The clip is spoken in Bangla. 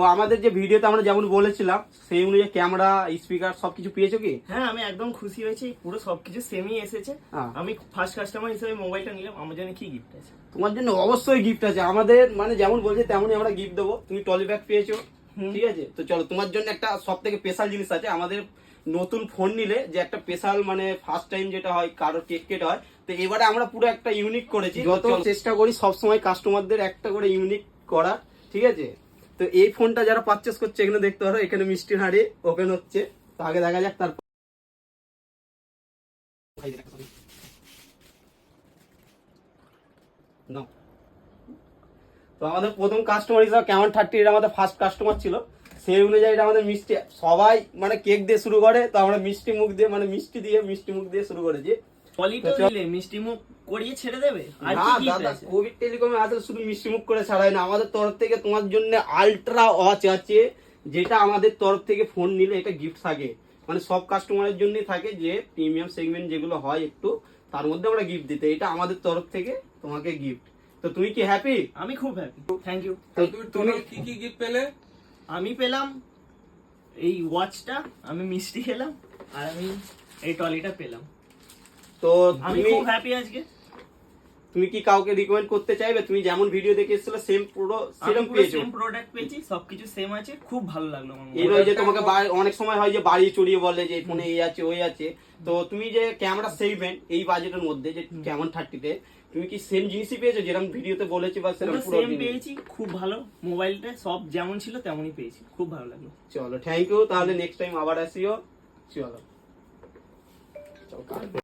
তো আমাদের যে ভিডিওতে আমরা যেমন বলেছিলাম সেই অনুযায়ী ক্যামেরা স্পিকার সবকিছু পেয়েছো কি? হ্যাঁ, আমি একদম খুশি হয়েছি, পুরো সবকিছু সেমই এসেছে। আমি ফার্স্ট কাস্টমার হিসেবে মোবাইলটা নিলাম, আমার জন্য কি গিফট আছে? তোমার জন্য অবশ্যই গিফট আছে আমাদের, মানে যেমন বলছে তেমনই আমরা গিফট দেবো। তুমি টলি ব্যাগ পেয়েছো, ঠিক আছে? তো চলো তোমার জন্য একটা সব থেকে স্পেশাল জিনিস আছে। আমাদের নতুন ফোন নিলে যে একটা স্পেশাল মানে ফার্স্ট টাইম যেটা হয় কারোর কেক কেটে হয়, তো এবারে আমরা পুরো একটা ইউনিক করেছি। যত চেষ্টা করি সবসময় কাস্টমারদের একটা করে ইউনিক করার, ঠিক আছে? তো এই ফোনটা যারা পারচেস করছে এখানে দেখতে পারো, এখানে মিষ্টির হাঁড়ি ওপেন হচ্ছে। তো আগে দেখা যাক তারপর নাও। তো আমাদের প্রথম কাস্টমার হিসাবে কেমন 30 আমাদের ফার্স্ট কাস্টমার ছিল, সেই অনুযায়ী এটা আমাদের মিষ্টি। সবাই মানে কেক দিয়ে শুরু করে, তো আমরা মিষ্টি মুখ দিয়ে মানে মিষ্টি মুখ দিয়ে শুরু করেছি। পলিটো দিলে মিষ্টি মুখ করিয়ে ছেড়ে দেবে? আর না কি গিফট দাদা, আছে? কোভিড টেলিকমে আসলে শুধু মিষ্টি মুখ করে ছাড়াই না, আমাদের তরফ থেকে তোমার জন্য আলট্রা ওয়াচ আছে, যেটা আমাদের তরফ থেকে ফোন নিলে এটা গিফট থাকে। মানে সব কাস্টমারের জন্যই থাকে, যে প্রিমিয়াম সেগমেন্ট যেগুলো হয় একটু, তার মধ্যে আমরা গিফট দিতে, এটা আমাদের তরফ থেকে তোমাকে গিফট। তো তুমি কি হ্যাপি? আমি খুব হ্যাপি, থ্যাংক ইউ। তো তুমি কি কি গিফট পেলে? আমি পেলাম এই ওয়াচটা, আমি মিষ্টি খেলাম, আর আমি এই টলিটা পেলাম। তো আমি তুমি খুব হ্যাপি আজকে। তুমি কি কাউকে রিকমেন্ড করতে চাইবে? তুমি যেমন ভিডিও দেখে এসেছিলে সেম পুরো সেরকম পেয়েছো? সেম প্রোডাক্ট পেয়েছি, সবকিছু সেম আছে, খুব ভালো লাগলো আমার। এই নয় যে তোমাকে অনেক সময় হয় যে বাড়ি চড়িয়ে বলে যে ফোনে এই আছে ওই আছে। তো তুমি যে ক্যামেরা সেগমেন্ট এই বাজেটের মধ্যে যে কেমন 30-তে, তুমি কি সেম জিনিসই পেয়েছো যেরকম ভিডিওতে বলেছি, বা সেরকম পুরো সেম পেয়েছি, খুব ভালো। মোবাইলটা সব যেমন ছিল তেমনই পেয়েছি, খুব ভালো লাগলো। চলো থ্যাংক ইউ, তাহলে নেক্সট টাইম আবার আসিও। চলো।